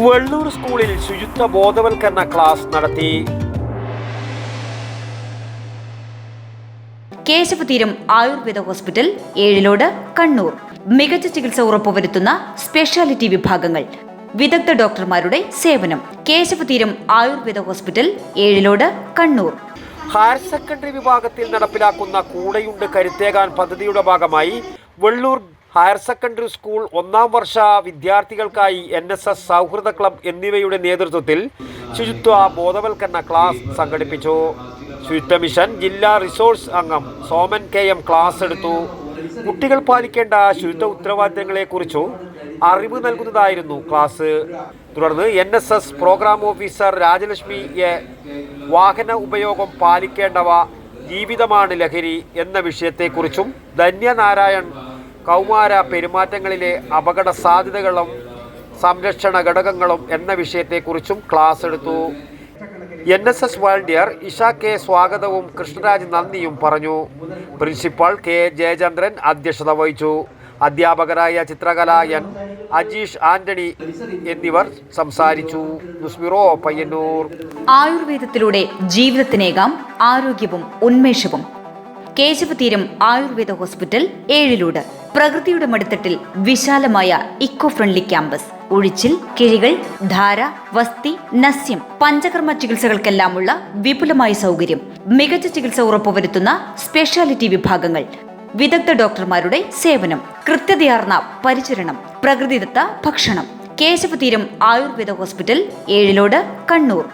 വെള്ളൂർ സ്കൂളിൽ ശുചിത്വ ബോധവൽക്കരണ ക്ലാസ് നടത്തി. കേശവതീരം ആയുർവേദ ഹോസ്പിറ്റൽ, ഏഴിലോട്, കണ്ണൂർ. മികച്ച ചികിത്സ ഉറപ്പുവരുത്തുന്ന സ്പെഷ്യാലിറ്റി വിഭാഗങ്ങൾ, വിദഗ്ധ ഡോക്ടർമാരുടെ സേവനം. Keshavatheeram Ayurveda hospital, Ezhilode, Kannur. Higher secondary വിഭാഗത്തിൽ നടപ്പിലാക്കുന്ന കൂടെയുണ്ട് കരുത്തേകാൻ പദ്ധതിയുടെ ഭാഗമായി വെള്ളൂർ ഹയർ സെക്കൻഡറി സ്കൂൾ 1ാം വർഷ വിദ്യാർത്ഥികൾക്കായി NSS സൗഹൃദ ക്ലബ് എന്നിവയുടെ നേതൃത്വത്തിൽ ശുചിത്വ ബോധവൽക്കരണ ക്ലാസ് സംഘടിപ്പിച്ചു. ശുചിത്വ മിഷൻ ജില്ലാ റിസോഴ്സ് അംഗം സോമൻ KM ക്ലാസ് എടുത്തു. കുട്ടികൾ പാലിക്കേണ്ട ശുചിത്വ ഉത്തരവാദിത്തങ്ങളെക്കുറിച്ചും അറിവ് നൽകുന്നതായിരുന്നു ക്ലാസ്. തുടർന്ന് NSS പ്രോഗ്രാം ഓഫീസർ രാജലക്ഷ്മി വാഹന ഉപയോഗം പാലിക്കേണ്ടവ ജീവിതമാണ് ലഹരി എന്ന വിഷയത്തെക്കുറിച്ചും ധന്യനാരായൺ കൗമാര പെരുമാറ്റങ്ങളിലെ അപകട സാധ്യതകളും സംരക്ഷണ ഘടകങ്ങളും എന്ന വിഷയത്തെക്കുറിച്ചും ക്ലാസ് എടുത്തു. NSS വോളണ്ടിയർ ഇഷ K സ്വാഗതവും കൃഷ്ണരാജ് നന്ദിയും പറഞ്ഞു. പ്രിൻസിപ്പൽ K ജയചന്ദ്രൻ അധ്യക്ഷത വഹിച്ചു. അധ്യാപകരായ ചിത്രകല N, അജീഷ് ആന്റണി എന്നിവർ സംസാരിച്ചു. News bureau, Payyanur. ആയുർവേദത്തിലൂടെ ജീവിതത്തിനേകാം ആരോഗ്യവും ഉന്മേഷവും. കേശവതീരം ആയുർവേദ ഹോസ്പിറ്റൽ, ഏഴിലോട്. പ്രകൃതിയുടെ മടിത്തട്ടിൽ വിശാലമായ ഇക്കോ ഫ്രണ്ട്ലി ക്യാമ്പസ്. ഒഴിച്ചിൽ, കിഴികൾ, ധാര, വസ്തി, നസ്യം, പഞ്ചകർമ്മ ചികിത്സകൾക്കെല്ലാമുള്ള വിപുലമായ സൗകര്യം. മികച്ച ചികിത്സ ഉറപ്പുവരുത്തുന്ന സ്പെഷ്യാലിറ്റി വിഭാഗങ്ങൾ, വിദഗ്ധ ഡോക്ടർമാരുടെ സേവനം, കൃത്യതയാർന്ന പരിചരണം, പ്രകൃതിദത്ത ഭക്ഷണം. കേശവതീരം ആയുർവേദ ഹോസ്പിറ്റൽ, ഏഴിലോട്, കണ്ണൂർ.